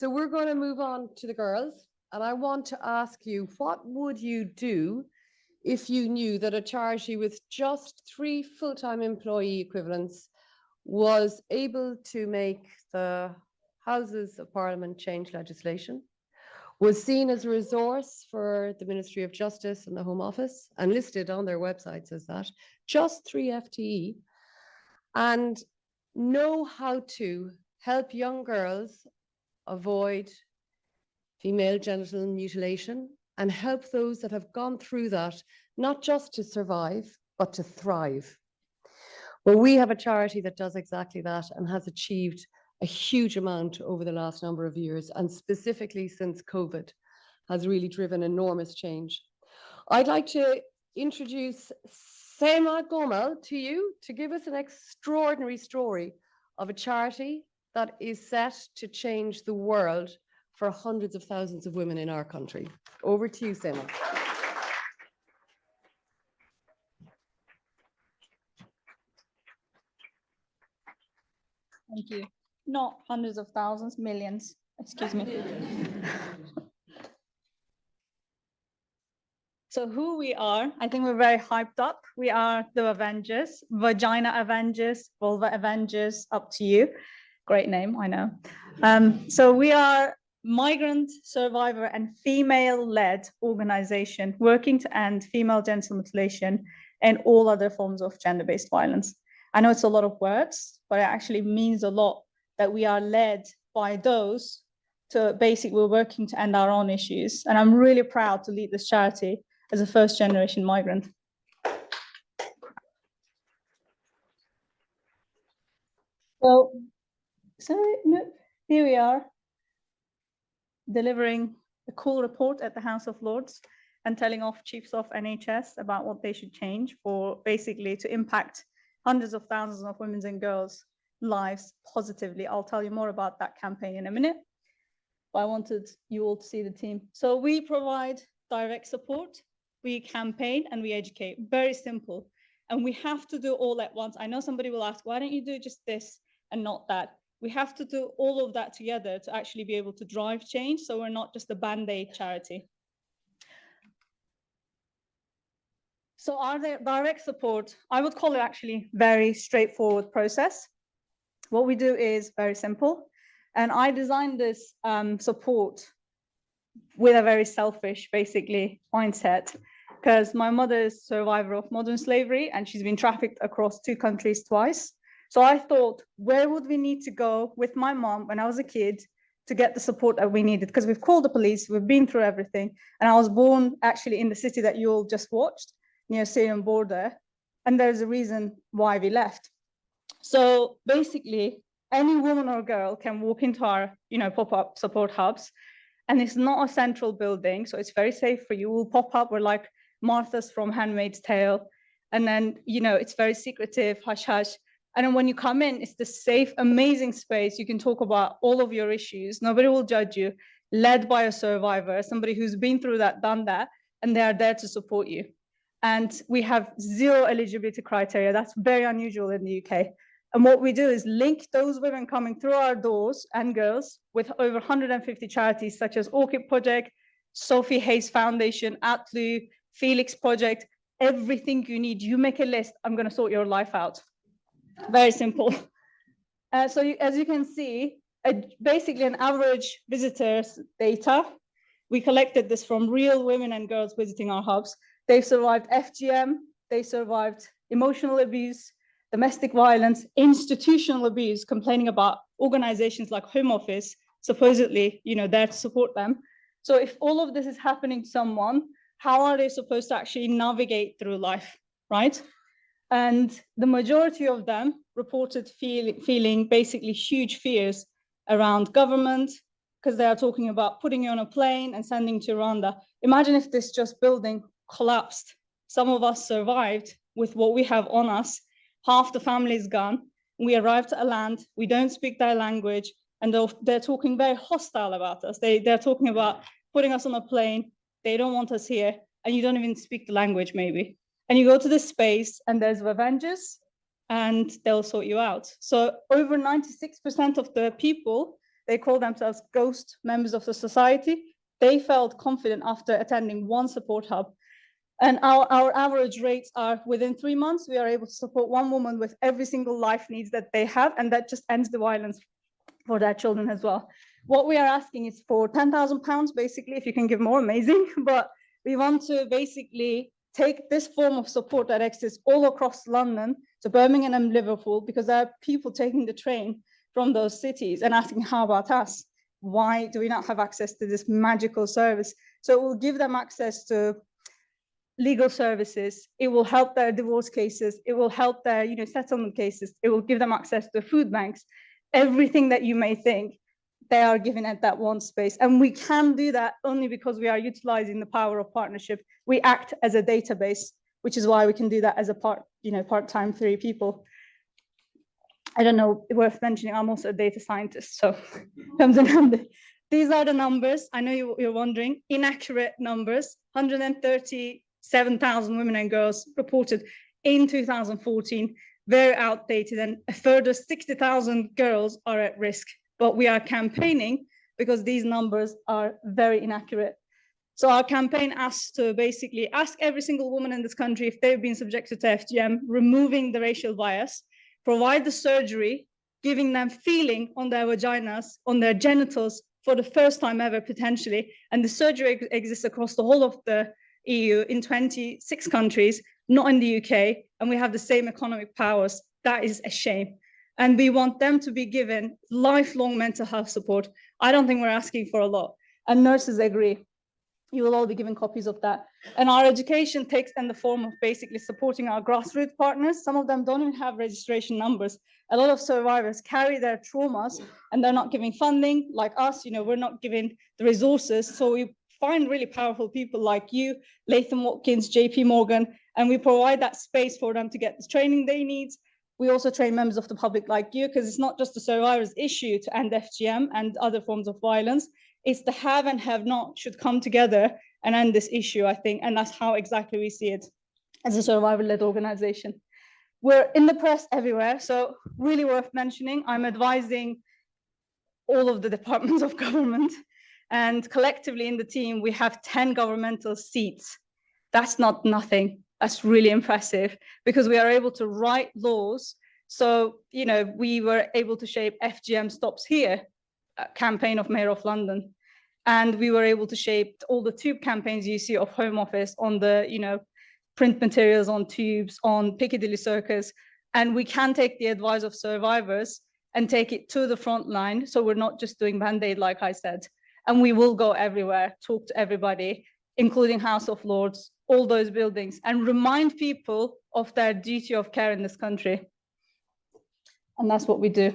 So we're going to move on to the girls. And I want to ask you, what would you do if you knew that a charity with just 3 full-time employee equivalents was able to make the Houses of Parliament change legislation, was seen as a resource for the Ministry of Justice and the Home Office, and listed on their websites as that, just 3 FTE, and know how to help young girls avoid female genital mutilation and help those that have gone through that, not just to survive, but to thrive. Well, we have a charity that does exactly that and has achieved a huge amount over the last number of years, and specifically since COVID has really driven enormous change. I'd like to introduce Sema Gornall to you to give us an extraordinary story of a charity that is set to change the world for hundreds of thousands of women in our country. Over to you, Sema. Thank you. Not hundreds of thousands, millions, excuse me. So who we are, I think we're very hyped up. We are the Avengers, Vagina Avengers, Vulva Avengers, up to you. Great name, I know. So we are migrant, survivor, and female-led organization working to end female genital mutilation and all other forms of gender-based violence. I know it's a lot of words, but it actually means a lot that we are led by those to basically we're working to end our own issues. And I'm really proud to lead this charity as a first-generation migrant. So, here we are, delivering a cool report at the House of Lords and telling off chiefs of NHS about what they should change for basically to impact hundreds of thousands of women's and girls' lives positively. I'll tell you more about that campaign in a minute, but I wanted you all to see the team. So we provide direct support, we campaign, and we educate. Very simple. And we have to do all at once. I know somebody will ask, why don't you do just this and not that? We have to do all of that together to actually be able to drive change, so we're not just a Band-Aid charity. So our direct support, I would call it actually very straightforward process. What we do is very simple. And I designed this support with a very selfish, basically, mindset, because my mother is a survivor of modern slavery and she's been trafficked across 2 countries twice. So I thought, where would we need to go with my mom when I was a kid to get the support that we needed? Because we've called the police, we've been through everything. And I was born actually in the city that you all just watched, near Syrian border. And there's a reason why we left. So basically, any woman or girl can walk into our, pop-up support hubs. And it's not a central building, so it's very safe for you. We'll pop up, we're like Martha's from Handmaid's Tale. And then, it's very secretive, hush, hush. And then when you come in, it's the safe, amazing space. You can talk about all of your issues. Nobody will judge you, led by a survivor, somebody who's been through that, done that, and they are there to support you. And we have 0 eligibility criteria. That's very unusual in the UK. And what we do is link those women coming through our doors and girls with over 150 charities such as Orchid Project, Sophie Hayes Foundation, Atlu, Felix Project, everything you need. You make a list, I'm going to sort your life out. Very simple. As you can see, basically an average visitor's data. We collected this from real women and girls visiting our hubs. They've survived FGM, they survived emotional abuse, domestic violence, institutional abuse, complaining about organizations like Home Office, supposedly, there to support them. So if all of this is happening to someone, how are they supposed to actually navigate through life, right? And the majority of them reported feeling basically huge fears around government, because they are talking about putting you on a plane and sending to Rwanda. Imagine if this just building collapsed. Some of us survived with what we have on us. Half the family is gone. We arrived at a land, we don't speak their language, and they're talking very hostile about us. They're talking about putting us on a plane. They don't want us here, and you don't even speak the language maybe. And you go to this space and there's Vavengers and they'll sort you out. So over 96% of the people, They call themselves ghost members of the society. They felt confident after attending one support hub. And our average rates are within 3 months, we are able to support one woman with every single life needs that they have, and that just ends the violence for their children as well. What we are asking is for £10,000, basically. If you can give more, amazing. But we want to basically take this form of support that exists all across London to Birmingham and Liverpool, because there are people taking the train from those cities and asking, how about us? Why do we not have access to this magical service? So it will give them access to legal services. It will help their divorce cases. It will help their, settlement cases. It will give them access to food banks. Everything that you may think, they are given at that one space. And we can do that only because we are utilizing the power of partnership. We act as a database, which is why we can do that as a part-time 3 people. I don't know, worth mentioning, I'm also a data scientist, so comes in handy. These are the numbers. I know you're wondering, inaccurate numbers. 137,000 women and girls reported in 2014, very outdated, and a further 60,000 girls are at risk. But we are campaigning because these numbers are very inaccurate. So our campaign asks to basically ask every single woman in this country if they've been subjected to FGM, removing the racial bias, provide the surgery, giving them feeling on their vaginas, on their genitals for the first time ever, potentially. And the surgery exists across the whole of the EU in 26 countries, not in the UK, and we have the same economic powers. That is a shame. And we want them to be given lifelong mental health support. I don't think we're asking for a lot. And nurses agree. You will all be given copies of that. And our education takes in the form of basically supporting our grassroots partners. Some of them don't even have registration numbers. A lot of survivors carry their traumas and they're not giving funding. Like us, we're not giving the resources. So we find really powerful people like you, Latham Watkins, JP Morgan, and we provide that space for them to get the training they need. We also train members of the public like you, because it's not just the survivors' issue to end FGM and other forms of violence. It's the have and have not should come together and end this issue, I think. And that's how exactly we see it as a survivor-led organization. We're in the press everywhere, so really worth mentioning. I'm advising all of the departments of government, and collectively in the team, we have 10 governmental seats. That's not nothing. That's really impressive, because we are able to write laws. So, we were able to shape FGM Stops Here campaign of Mayor of London. And we were able to shape all the tube campaigns you see of Home Office on the, print materials on tubes, on Piccadilly Circus. And we can take the advice of survivors and take it to the front line. So we're not just doing Band-Aid, like I said. And we will go everywhere, talk to everybody, including House of Lords, all those buildings, and remind people of their duty of care in this country. And that's what we do.